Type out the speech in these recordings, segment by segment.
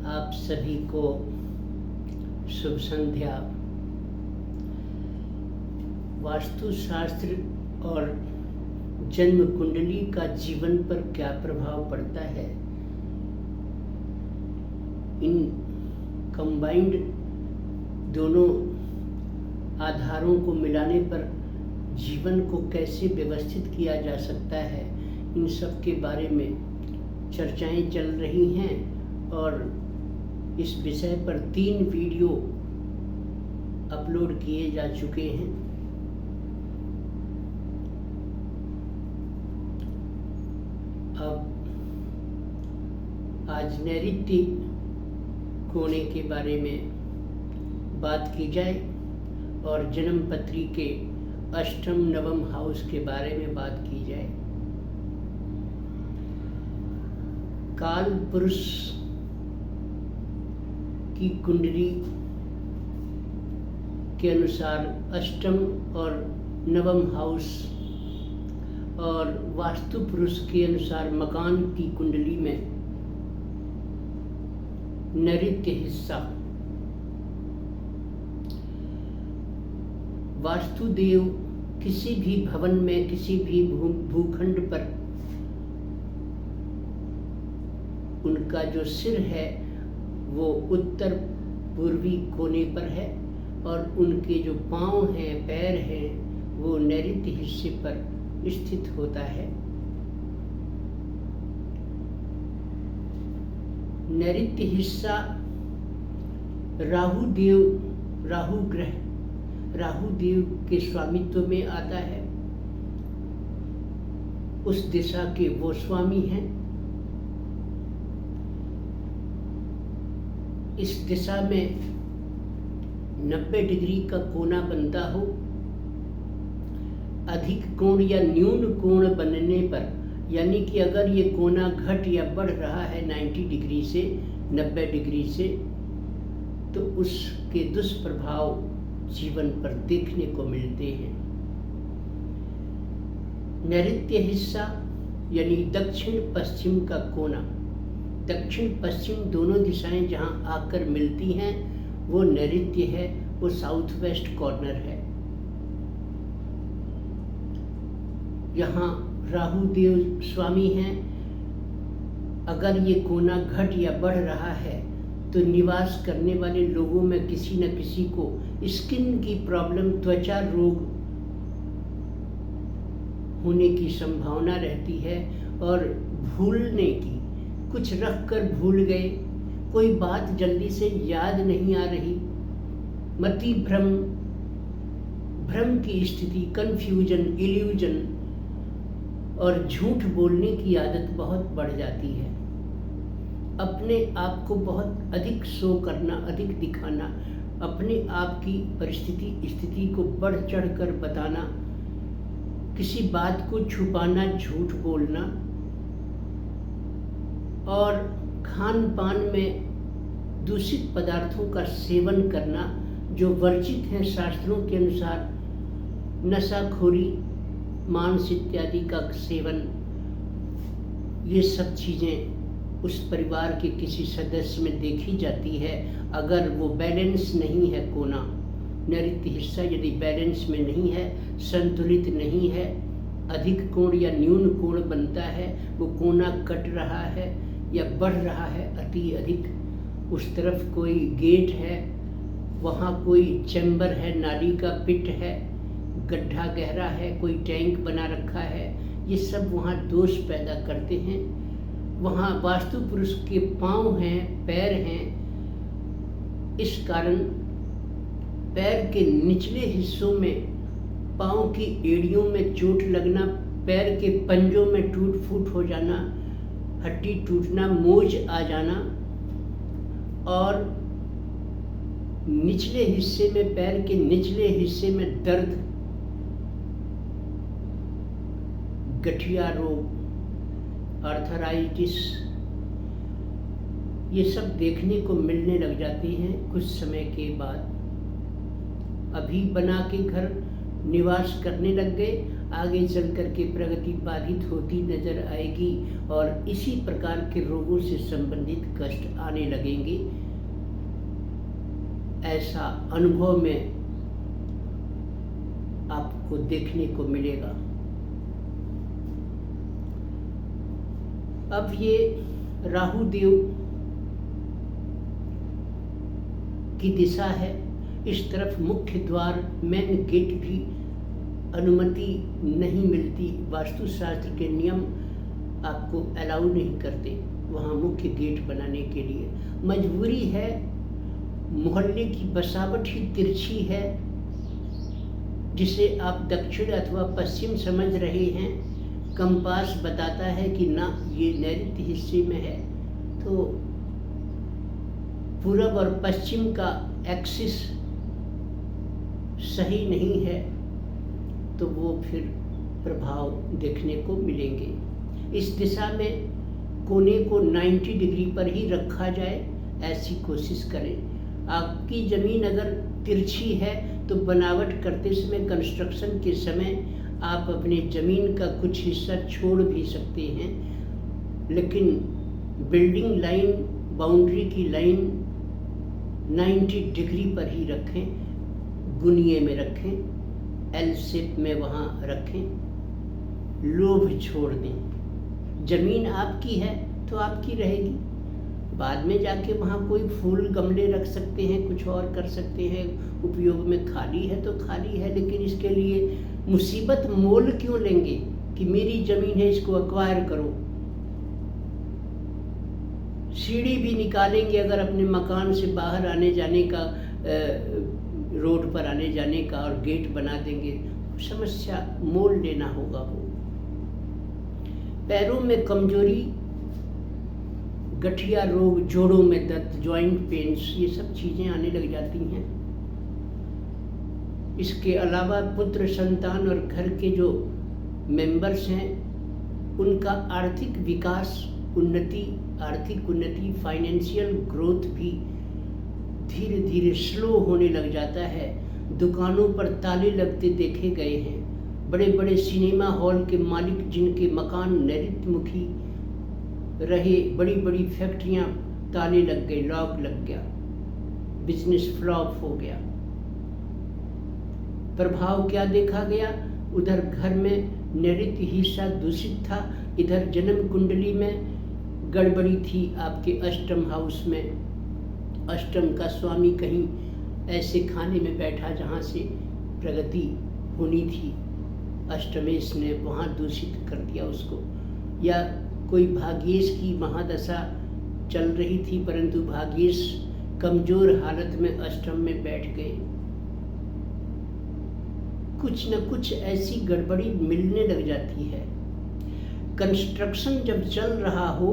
आप सभी को शुभ संध्या। वास्तुशास्त्र और जन्म कुंडली का जीवन पर क्या प्रभाव पड़ता है, इन कंबाइंड दोनों आधारों को मिलाने पर जीवन को कैसे व्यवस्थित किया जा सकता है, इन सब के बारे में चर्चाएं चल रही हैं और इस विषय पर 3 वीडियो अपलोड किए जा चुके हैं। अब आज नैऋत्य कोणे के बारे में बात की जाए और जन्म पत्री के अष्टम नवम हाउस के बारे में बात की जाए। काल पुरुष की कुंडली के अनुसार अष्टम और नवम हाउस और वास्तु पुरुष के अनुसार मकान की कुंडली में नैऋत्य हिस्सा, वास्तुदेव किसी भी भवन में किसी भी भूखंड पर उनका जो सिर है वो उत्तर पूर्वी कोने पर है और उनके जो पांव हैं, पैर हैं, वो नैऋत्य हिस्से पर स्थित होता है। नैऋत्य हिस्सा राहु देव के स्वामित्व में आता है। उस दिशा के वो स्वामी हैं। इस दिशा में 90 डिग्री का कोना बनता हो, अधिक कोण या न्यून कोण बनने पर, यानी कि अगर ये कोना घट या बढ़ रहा है 90 डिग्री से 90 डिग्री से, तो उसके दुष्प्रभाव जीवन पर देखने को मिलते हैं। नैऋत्य हिस्सा यानी दक्षिण पश्चिम का कोना, दक्षिण पश्चिम दोनों दिशाएं जहां आकर मिलती हैं वो नैऋत्य है, वो साउथ वेस्ट कॉर्नर है। यहाँ राहु देव स्वामी हैं। अगर ये कोना घट या बढ़ रहा है तो निवास करने वाले लोगों में किसी न किसी को स्किन की प्रॉब्लम, त्वचा रोग होने की संभावना रहती है और भूलने की, कुछ रख कर भूल गए, कोई बात जल्दी से याद नहीं आ रही, मति भ्रम की स्थिति, कंफ्यूजन, इल्यूजन और झूठ बोलने की आदत बहुत बढ़ जाती है। अपने आप को बहुत अधिक शो करना, अधिक दिखाना, अपने आप की स्थिति को बढ़ चढ़ कर बताना, किसी बात को छुपाना, झूठ बोलना और खान पान में दूषित पदार्थों का सेवन करना जो वर्जित है शास्त्रों के अनुसार, नशाखोरी, मांस इत्यादि का सेवन, ये सब चीज़ें उस परिवार के किसी सदस्य में देखी जाती है। अगर वो बैलेंस नहीं है, कोना नैऋत्य हिस्सा यदि बैलेंस में नहीं है, संतुलित नहीं है, अधिक कोण या न्यून कोण बनता है, वो कोना कट रहा है या बढ़ रहा है अति अधिक, उस तरफ कोई गेट है, वहाँ कोई चैम्बर है, नाली का पिट है, गड्ढा गहरा है, कोई टैंक बना रखा है, ये सब वहाँ दोष पैदा करते हैं। वहाँ वास्तु पुरुष के पांव हैं, पैर हैं, इस कारण पैर के निचले हिस्सों में, पांव की एड़ियों में चोट लगना, पैर के पंजों में टूट फूट हो जाना, हड्डी टूटना, मोच आ जाना और निचले हिस्से में, पैर के निचले हिस्से में दर्द, गठिया रोग, आर्थराइटिस, ये सब देखने को मिलने लग जाती हैं कुछ समय के बाद। अभी बना के घर निवास करने लग गए, आगे चल कर के प्रगति बाधित होती नजर आएगी और इसी प्रकार के रोगों से संबंधित कष्ट आने लगेंगे। ऐसा अनुभव में आपको देखने को मिलेगा। अब ये राहु देव की दिशा है, इस तरफ मुख्य द्वार मेन गेट भी अनुमति नहीं मिलती, वास्तुशास्त्र के नियम आपको अलाउ नहीं करते वहाँ मुख्य गेट बनाने के लिए। मजबूरी है, मोहल्ले की बसावट ही तिरछी है, जिसे आप दक्षिण अथवा पश्चिम समझ रहे हैं। कंपास बताता है कि ना ये नैऋत्य हिस्से में है, तो पूरब और पश्चिम का एक्सिस सही नहीं है, तो वो फिर प्रभाव देखने को मिलेंगे। इस दिशा में कोने को 90 डिग्री पर ही रखा जाए, ऐसी कोशिश करें। आपकी ज़मीन अगर तिरछी है तो बनावट करते समय, कंस्ट्रक्शन के समय आप अपने ज़मीन का कुछ हिस्सा छोड़ भी सकते हैं, लेकिन बिल्डिंग लाइन, बाउंड्री की लाइन 90 डिग्री पर ही रखें, गुनिये में रखें, एल शेप में वहाँ रखें, लोभ छोड़ दें। ज़मीन आपकी है तो आपकी रहेगी, बाद में जाके वहाँ कोई फूल गमले रख सकते हैं, कुछ और कर सकते हैं, उपयोग में खाली है तो खाली है, लेकिन इसके लिए मुसीबत मोल क्यों लेंगे कि मेरी ज़मीन है इसको एक्वायर करो। सीढ़ी भी निकालेंगे अगर अपने मकान से बाहर आने जाने का, रोड पर आने जाने का, और गेट बना देंगे, समस्या मोल लेना होगा। वो पैरों में कमजोरी, गठिया रोग, जोड़ों में दर्द, जॉइंट पेन्स, ये सब चीज़ें आने लग जाती हैं। इसके अलावा पुत्र संतान और घर के जो मेंबर्स हैं उनका आर्थिक विकास, उन्नति, आर्थिक उन्नति, फाइनेंशियल ग्रोथ भी धीरे धीरे स्लो होने लग जाता है। दुकानों पर ताले लगते देखे गए हैं। बड़े बड़े सिनेमा हॉल के मालिक जिनके मकान नैऋत्यमुखी रहे, बड़ी बड़ी फैक्ट्रियां, ताले लग गए, लॉक लग गया, बिजनेस फ्लॉप हो गया। प्रभाव क्या देखा गया? उधर घर में नैऋत्य हिस्सा दूषित था, इधर जन्म कुंडली में गड़बड़ी थी। आपके अष्टम हाउस में अष्टम का स्वामी कहीं ऐसे खाने में बैठा जहाँ से प्रगति होनी थी, अष्टमेश ने वहाँ दूषित कर दिया उसको। या कोई भाग्येश की महादशा चल रही थी, परंतु भाग्येश कमजोर हालत में अष्टम में बैठ गए। कुछ न कुछ ऐसी गड़बड़ी मिलने लग जाती है। कंस्ट्रक्शन जब चल रहा हो,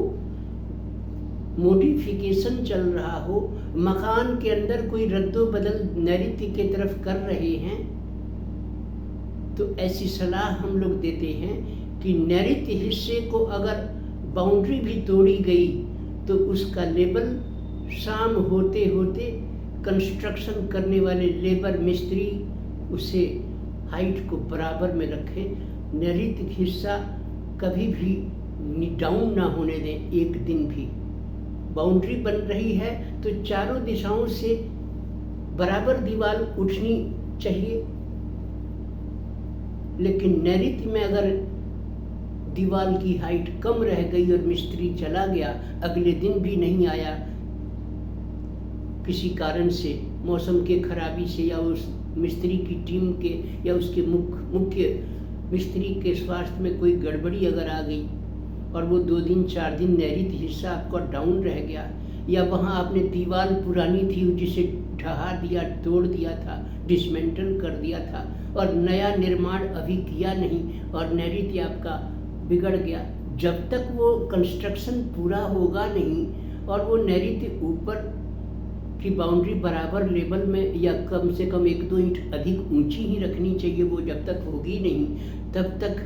मॉडिफिकेशन चल रहा हो, मकान के अंदर कोई रद्दो बदल नैऋत्य की तरफ कर रहे हैं, तो ऐसी सलाह हम लोग देते हैं कि नैऋत्य हिस्से को अगर बाउंड्री भी तोड़ी गई तो उसका लेवल शाम होते होते कंस्ट्रक्शन करने वाले लेबर मिस्त्री उसे हाइट को बराबर में रखें। नैऋत्य हिस्सा कभी भी डाउन ना होने दें, एक दिन भी। बाउंड्री बन रही है तो चारों दिशाओं से बराबर दीवार उठनी चाहिए, लेकिन नैऋत्य में अगर दीवार की हाइट कम रह गई और मिस्त्री चला गया, अगले दिन भी नहीं आया, किसी कारण से, मौसम के खराबी से, या उस मिस्त्री की टीम के या उसके मुख्य मिस्त्री के स्वास्थ्य में कोई गड़बड़ी अगर आ गई और वो 2 दिन 4 दिन नैऋत्य हिस्सा आपका डाउन रह गया, या वहाँ आपने दीवार पुरानी थी जिसे ढहा दिया, तोड़ दिया था, डिसमेंटल कर दिया था और नया निर्माण अभी किया नहीं और नैऋत्य आपका बिगड़ गया, जब तक वो कंस्ट्रक्शन पूरा होगा नहीं और वो नैऋत्य ऊपर की बाउंड्री बराबर लेवल में या कम से कम 1-2 इंच अधिक ऊंची ही रखनी चाहिए, वो जब तक होगी नहीं तब तक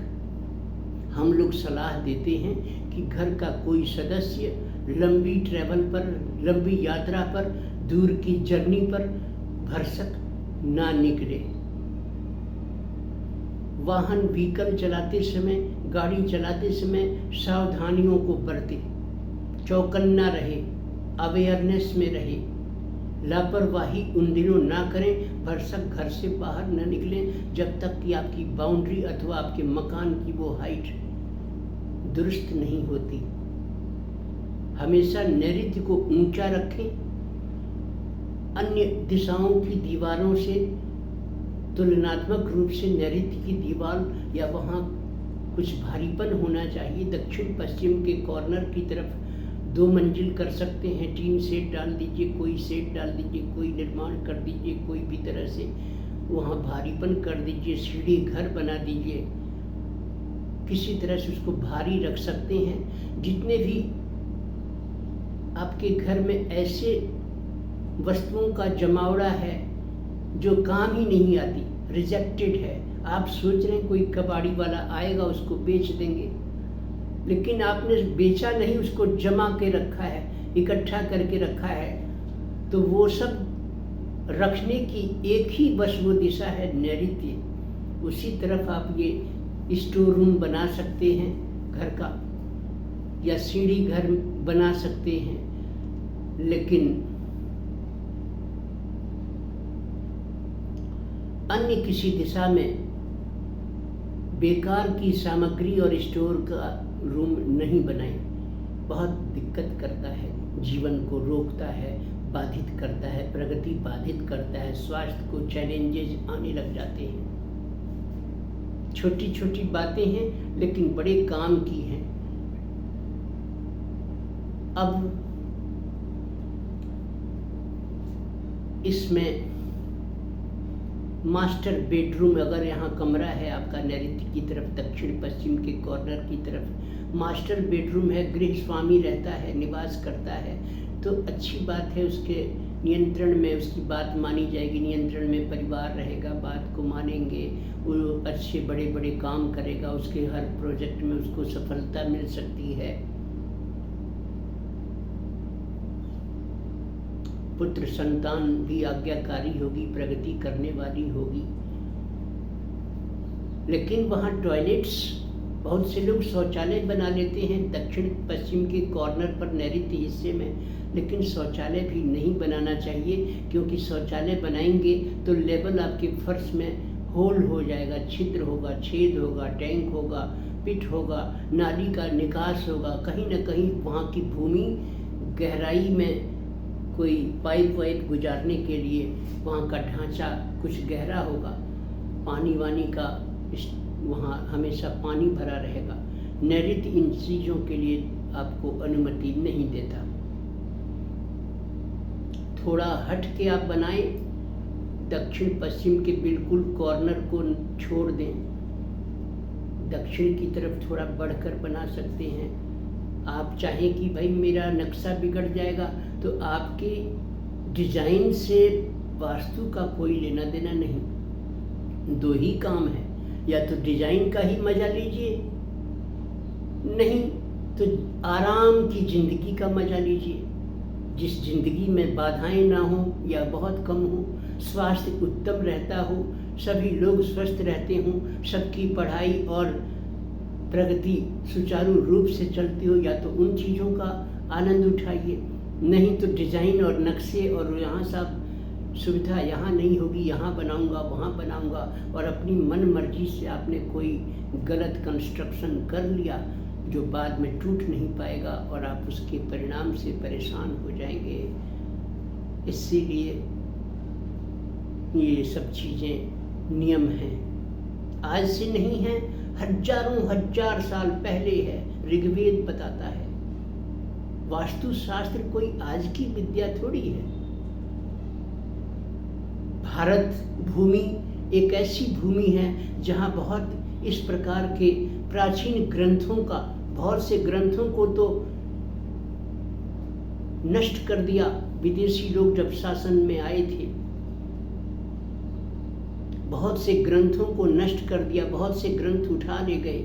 हम लोग सलाह देते हैं कि घर का कोई सदस्य लंबी ट्रैवल पर, लंबी यात्रा पर, दूर की जर्नी पर भरसक ना निकले। वाहन व्हीकल चलाते समय, गाड़ी चलाते समय सावधानियों को बरतें, चौकन्ना रहे, अवेयरनेस में रहे, लापरवाही उन दिनों ना करें, भरसक घर से बाहर न निकलें जब तक कि आपकी बाउंड्री अथवा आपके मकान की वो हाइट दुरुस्त नहीं होती। हमेशा नैऋत्य को ऊंचा रखें, अन्य दिशाओं की दीवारों से तुलनात्मक रूप से नैऋत्य की दीवार या वहाँ कुछ भारीपन होना चाहिए। दक्षिण पश्चिम के कॉर्नर की तरफ 2 मंजिल कर सकते हैं, टीन सेट डाल दीजिए, कोई सेट डाल दीजिए, कोई निर्माण कर दीजिए, कोई भी तरह से वहाँ भारीपन कर दीजिए, सीढ़ी घर बना दीजिए, किसी तरह से उसको भारी रख सकते हैं। जितने भी आपके घर में ऐसे वस्तुओं का जमावड़ा है जो काम ही नहीं आती, रिजेक्टेड है, आप सोच रहे हैं कोई कबाड़ी वाला आएगा उसको बेच देंगे, लेकिन आपने बेचा नहीं, उसको जमा के रखा है, इकट्ठा करके रखा है, तो वो सब रखने की एक ही बस वो दिशा है नैऋत्य। उसी तरफ आप ये स्टोर रूम बना सकते हैं घर का, या सीढ़ी घर बना सकते हैं, लेकिन अन्य किसी दिशा में बेकार की सामग्री और स्टोर का रूम नहीं बनाएं। बहुत दिक्कत करता है, जीवन को रोकता है, बाधित करता है, प्रगति बाधित करता है, स्वास्थ्य को चैलेंजेस आने लग जाते हैं। छोटी छोटी बातें हैं लेकिन बड़े काम की हैं। अब इसमें मास्टर बेडरूम, अगर यहाँ कमरा है आपका नैऋत्य की तरफ, दक्षिण पश्चिम के कॉर्नर की तरफ मास्टर बेडरूम है, गृह स्वामी रहता है, निवास करता है, तो अच्छी बात है, उसके नियंत्रण में उसकी बात मानी जाएगी, नियंत्रण में परिवार रहेगा, बात को मानेंगे, वो अच्छे बड़े बड़े काम करेगा, उसके हर प्रोजेक्ट में उसको सफलता मिल सकती है। पुत्र संतान भी आज्ञाकारी होगी, प्रगति करने वाली होगी। लेकिन वहाँ टॉयलेट्स, बहुत से लोग शौचालय बना लेते हैं दक्षिण पश्चिम के कॉर्नर पर नैऋत्य हिस्से में, लेकिन शौचालय भी नहीं बनाना चाहिए, क्योंकि शौचालय बनाएंगे तो लेवल आपके फर्श में होल हो जाएगा, छिद्र होगा, छेद होगा, टैंक होगा, पिट होगा, नाली का निकास होगा, कहीं ना कहीं वहाँ की भूमि गहराई में कोई पाइप वाइप गुजारने के लिए वहाँ का ढांचा कुछ गहरा होगा, पानी वानी का वहाँ हमेशा पानी भरा रहेगा। नैऋत्य इन चीज़ों के लिए आपको अनुमति नहीं देता। थोड़ा हट के आप बनाएं, दक्षिण पश्चिम के बिल्कुल कॉर्नर को छोड़ दें, दक्षिण की तरफ थोड़ा बढ़कर बना सकते हैं। आप चाहें कि भाई मेरा नक्शा बिगड़ जाएगा, तो आपके डिजाइन से वास्तु का कोई लेना देना नहीं। 2 ही काम है, या तो डिजाइन का ही मजा लीजिए, नहीं तो आराम की जिंदगी का मजा लीजिए, जिस जिंदगी में बाधाएं ना हो या बहुत कम हो, स्वास्थ्य उत्तम रहता हो, सभी लोग स्वस्थ रहते हों, सबकी पढ़ाई और प्रगति सुचारू रूप से चलती हो, या तो उन चीज़ों का आनंद उठाइए, नहीं तो डिजाइन और नक्शे और यहाँ सब सुविधा यहाँ नहीं होगी, यहाँ बनाऊंगा, वहाँ बनाऊंगा, और अपनी मन मर्जी से आपने कोई गलत कंस्ट्रक्शन कर लिया जो बाद में टूट नहीं पाएगा और आप उसके परिणाम से परेशान हो जाएंगे। इसीलिए ये सब चीज़ें नियम हैं, आज से नहीं है, हजारों हजार साल पहले है। ऋग्वेद बताता है, वास्तुशास्त्र कोई आज की विद्या थोड़ी है। भारत भूमि एक ऐसी भूमि है जहाँ बहुत इस प्रकार के प्राचीन ग्रंथों का, बहुत से ग्रंथों को तो नष्ट कर दिया विदेशी लोग जब शासन में आए थे, बहुत से ग्रंथों को नष्ट कर दिया, बहुत से ग्रंथ उठा ले गए।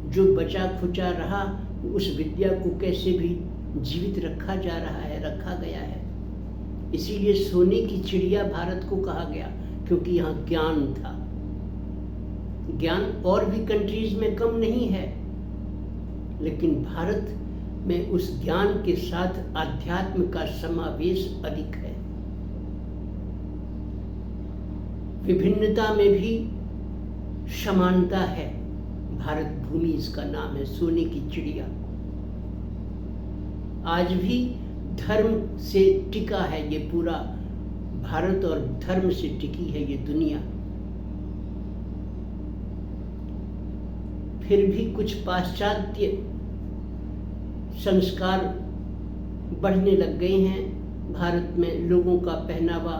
जो बचा खुचा रहा उस विद्या को कैसे भी जीवित रखा जा रहा है, रखा गया है। इसीलिए सोने की चिड़िया भारत को कहा गया, क्योंकि यहाँ ज्ञान था। ज्ञान और भी कंट्रीज में कम नहीं है, लेकिन भारत में उस ज्ञान के साथ आध्यात्म का समावेश अधिक है। विभिन्नता में भी समानता है। भारत भूमि इसका नाम है, सोने की चिड़िया। आज भी धर्म से टिका है ये पूरा भारत, और धर्म से टिकी है ये दुनिया। फिर भी कुछ पाश्चात्य संस्कार बढ़ने लग गए हैं। भारत में लोगों का पहनावा,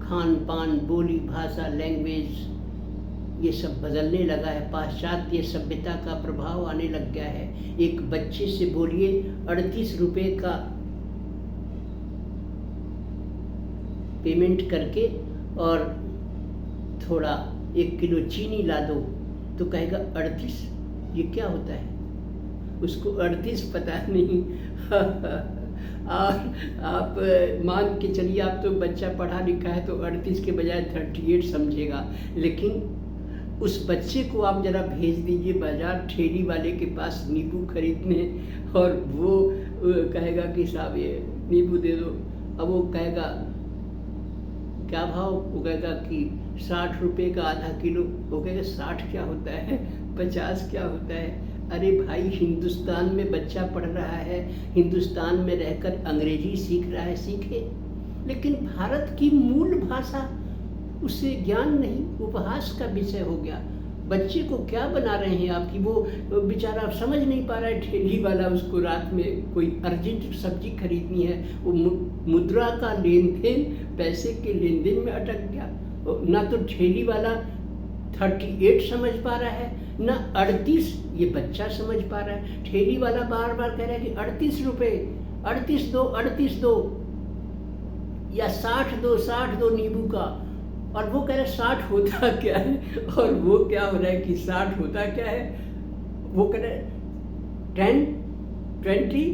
खान पान, बोली भाषा, लैंग्वेज, ये सब बदलने लगा है। पाश्चात्य सभ्यता का प्रभाव आने लग गया है। एक बच्चे से बोलिए 38 रुपए का पेमेंट करके और थोड़ा 1 किलो चीनी ला दो तो कहेगा 38, ये क्या होता है? उसको 38 पता नहीं। और आप मान के चलिए, आप तो बच्चा पढ़ा लिखा है तो 38 के बजाय 38 समझेगा, लेकिन उस बच्चे को आप जरा भेज दीजिए बाजार ठेली वाले के पास नींबू खरीदने, और वो कहेगा कि साहब ये नींबू दे दो। अब वो कहेगा क्या भाव? वो कहेगा कि 60 रुपये का आधा किलो। वो कहेगा 60 क्या होता है, 50 क्या होता है? अरे भाई, हिंदुस्तान में बच्चा पढ़ रहा है, हिंदुस्तान में रहकर अंग्रेजी सीख रहा है, सीखे, लेकिन भारत की मूल भाषा उससे ज्ञान नहीं, उपहास का विषय हो गया। बच्चे को क्या बना रहे हैं आपकी? वो बेचारा समझ नहीं पा रहा है। ठेली वाला उसको रात में कोई अर्जेंट सब्जी खरीदनी है, वो मुद्रा का लेन देन, पैसे के लेन देन में अटक गया। ना तो ठेली वाला 38 समझ पा रहा है, ना 38 ये बच्चा समझ पा रहा है। ठेली वाला बार बार कह रहा है कि 38 रुपये, 38 दो, 38 दो, या 60 दो नींबू का। और वो कह रहे 60 होता क्या है, और वो क्या हो रहा है कि 60 होता क्या है? वो कह रहे 10, 20,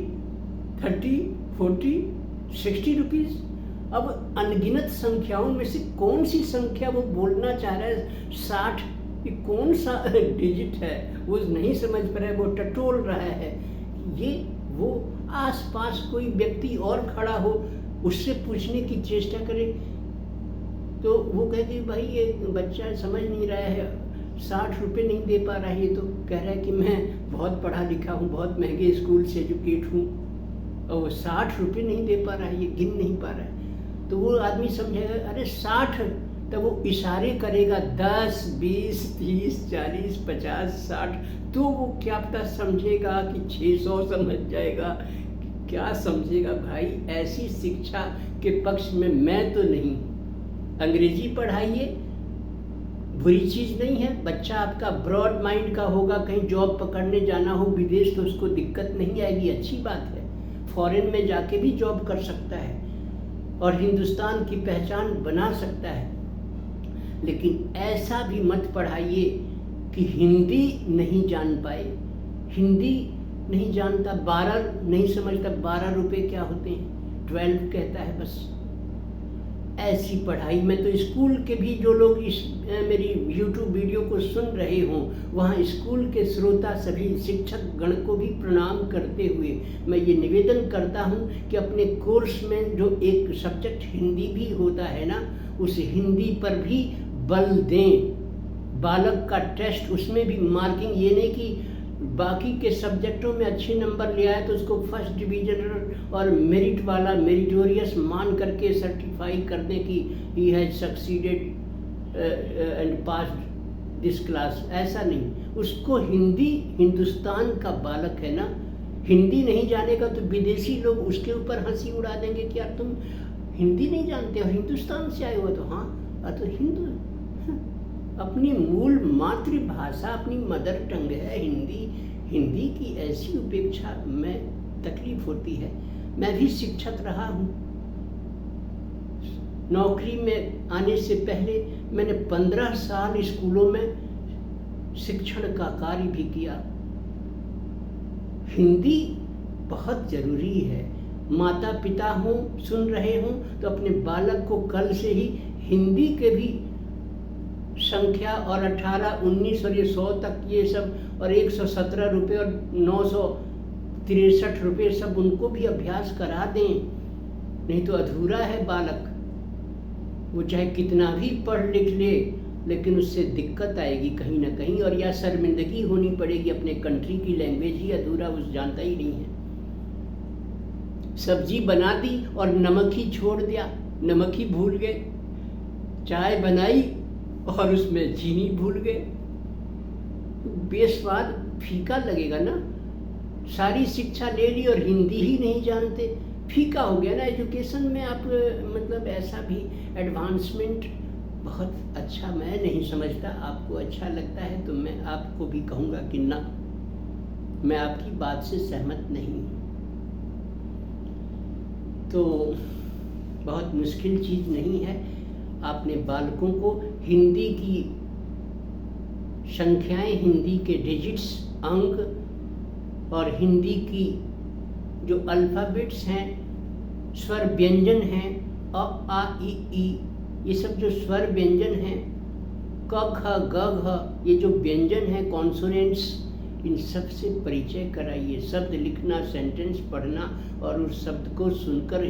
30, 40, 60 रुपीज़। अब अनगिनत संख्याओं में से कौन सी संख्या वो बोलना चाह रहा है? 60, ये कौन सा डिजिट है? वो नहीं समझ पा रहा है, वो टटोल रहा है। ये वो आसपास कोई व्यक्ति और खड़ा हो, उससे पूछने की चेष्टा करे तो वो कहते हैं भाई ये बच्चा समझ नहीं रहा है, 60 रुपये नहीं दे पा रहा है। ये तो कह रहा है कि मैं बहुत पढ़ा लिखा हूँ, बहुत महंगे स्कूल से एजुकेट हूँ, और वो 60 रुपये नहीं दे पा रहा है, ये गिन नहीं पा रहा है। तो वो आदमी समझेगा अरे 60, तब वो इशारे करेगा 10, 20, 30, 40, 50, 60, तो वो क्या पता समझेगा कि 600 समझ जाएगा, क्या समझेगा भाई? ऐसी शिक्षा के पक्ष में मैं तो नहीं। अंग्रेजी पढ़ाइए, बुरी चीज़ नहीं है। बच्चा आपका ब्रॉड माइंड का होगा, कहीं जॉब पकड़ने जाना हो विदेश तो उसको दिक्कत नहीं आएगी, अच्छी बात है। फॉरेन में जाके भी जॉब कर सकता है और हिंदुस्तान की पहचान बना सकता है। लेकिन ऐसा भी मत पढ़ाइए कि हिंदी नहीं जान पाए। हिंदी नहीं जानता, 12 नहीं समझता, 12 रुपये क्या होते हैं, 12 कहता है बस। ऐसी पढ़ाई में तो स्कूल के भी जो लोग इस मेरी YouTube वीडियो को सुन रहे हों, वहाँ स्कूल के श्रोता सभी शिक्षक गण को भी प्रणाम करते हुए मैं ये निवेदन करता हूँ कि अपने कोर्स में जो एक सब्जेक्ट हिंदी भी होता है ना, उस हिंदी पर भी बल दें। बालक का टेस्ट, उसमें भी मार्किंग, ये नहीं कि बाकी के सब्जेक्टों में अच्छे नंबर ले आए तो उसको फर्स्ट डिवीजन और मेरिट वाला, मेरिटोरियस मान करके सर्टिफाई करने की he has succeeded and passed this class, ऐसा नहीं। उसको हिंदी, हिंदुस्तान का बालक है ना, हिंदी नहीं जानेगा तो विदेशी लोग उसके ऊपर हंसी उड़ा देंगे कि यार तुम हिंदी नहीं जानते हो, हिंदुस्तान से आए हो। तो हाँ, तो हिंदू अपनी मूल मातृभाषा, अपनी मदर टंग है हिंदी। हिंदी की ऐसी उपेक्षा में तकलीफ होती है। मैं भी शिक्षक रहा हूँ। नौकरी में आने से पहले मैंने 15 साल स्कूलों में शिक्षण का कार्य भी किया। हिंदी बहुत जरूरी है। माता पिता हों, सुन रहे हों तो अपने बालक को कल से ही हिंदी के भी संख्या और 18, 19 और ये 100 तक ये सब और 117 रुपये और 963 रुपये सब उनको भी अभ्यास करा दें, नहीं तो अधूरा है बालक। वो चाहे कितना भी पढ़ लिख ले लेकिन उससे दिक्कत आएगी कहीं ना कहीं, और या शर्मिंदगी होनी पड़ेगी, अपने कंट्री की लैंग्वेज ही अधूरा उस जानता ही नहीं है। सब्जी बना दी और नमक ही छोड़ दिया, नमक ही भूल गए। चाय बनाई और उसमें चीनी भूल गए, बेस्वाद फीका लगेगा ना। सारी शिक्षा ले ली और हिंदी ही नहीं जानते, फीका हो गया ना। एजुकेशन में आप मतलब ऐसा भी एडवांसमेंट बहुत अच्छा मैं नहीं समझता। आपको अच्छा लगता है तो मैं आपको भी कहूँगा कि ना, मैं आपकी बात से सहमत नहीं हूँ। तो बहुत मुश्किल चीज़ नहीं है। आपने बालकों को हिंदी की संख्याएं, हिंदी के डिजिट्स, अंक और हिंदी की जो अल्फ़ाबेट्स हैं, स्वर व्यंजन हैं, अ आ इ ई, ये सब जो स्वर व्यंजन हैं, क ख ग घ, ये जो व्यंजन हैं कॉन्सोनेंट्स, इन सब से परिचय कराइए। शब्द लिखना, सेंटेंस पढ़ना और उस शब्द को सुनकर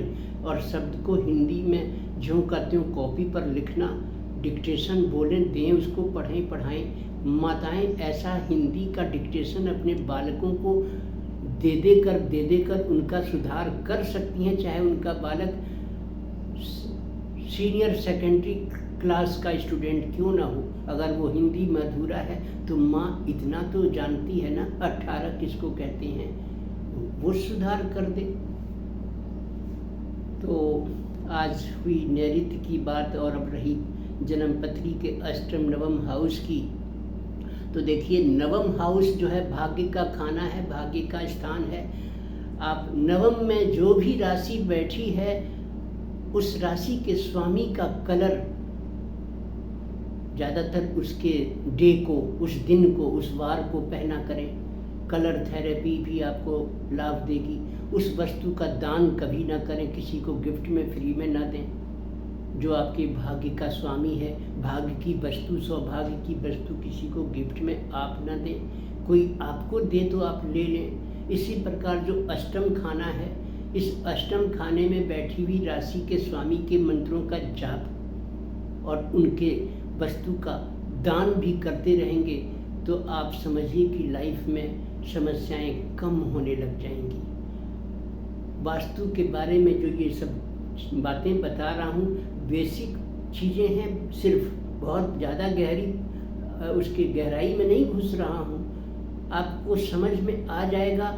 और शब्द को हिंदी में ज्यों का त्यों कॉपी पर लिखना, डिक्टेशन बोलें दें, उसको पढ़ें पढ़ाएं। माताएं ऐसा हिंदी का डिक्टेशन अपने बालकों को दे देकर उनका सुधार कर सकती हैं, चाहे उनका बालक सीनियर सेकेंडरी क्लास का स्टूडेंट क्यों ना हो। अगर वो हिंदी में अधूरा है तो माँ इतना तो जानती है ना, 18 किसको कहते हैं, वो सुधार कर दे। तो आज हुई नैऋत्य की बात, और अब रही जन्मपत्री के अष्टम नवम हाउस की। तो देखिए, नवम हाउस जो है भाग्य का खाना है, भाग्य का स्थान है। आप नवम में जो भी राशि बैठी है उस राशि के स्वामी का कलर ज़्यादातर उसके डे को, उस दिन को, उस वार को पहना करें। कलर थेरेपी भी आपको लाभ देगी। उस वस्तु का दान कभी ना करें, किसी को गिफ्ट में फ्री में ना दें। जो आपके भाग्य का स्वामी है, भाग्य की वस्तु, सौभाग्य की वस्तु किसी को गिफ्ट में आप ना दें। कोई आपको दे तो आप ले लें। इसी प्रकार जो अष्टम खाना है, इस अष्टम खाने में बैठी हुई राशि के स्वामी के मंत्रों का जाप और उनके वस्तु का दान भी करते रहेंगे तो आप समझिए कि लाइफ में समस्याएं कम होने लग जाएंगी। वास्तु के बारे में जो ये सब बातें बता रहा हूँ, बेसिक चीज़ें हैं, सिर्फ बहुत ज़्यादा उसके गहराई में नहीं घुस रहा हूँ। आपको समझ में आ जाएगा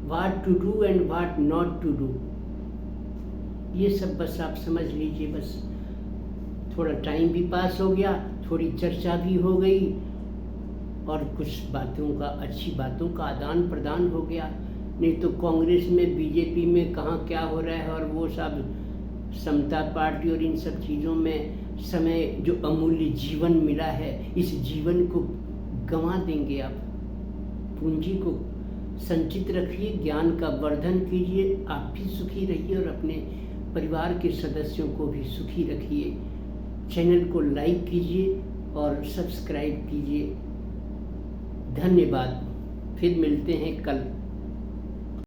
what to do and what not to do. ये सब बस आप समझ लीजिए। बस थोड़ा टाइम भी पास हो गया, थोड़ी चर्चा भी हो गई और कुछ बातों का, अच्छी बातों का आदान प्रदान हो गया। नहीं तो कांग्रेस में, बीजेपी में कहाँ क्या हो रहा है, और वो सब समता पार्टी और इन सब चीज़ों में समय जो अमूल्य जीवन मिला है, इस जीवन को गंवा देंगे आप। पूंजी को संचित रखिए, ज्ञान का वर्धन कीजिए, आप भी सुखी रहिए और अपने परिवार के सदस्यों को भी सुखी रखिए। चैनल को लाइक कीजिए और सब्सक्राइब कीजिए। धन्यवाद। फिर मिलते हैं कल।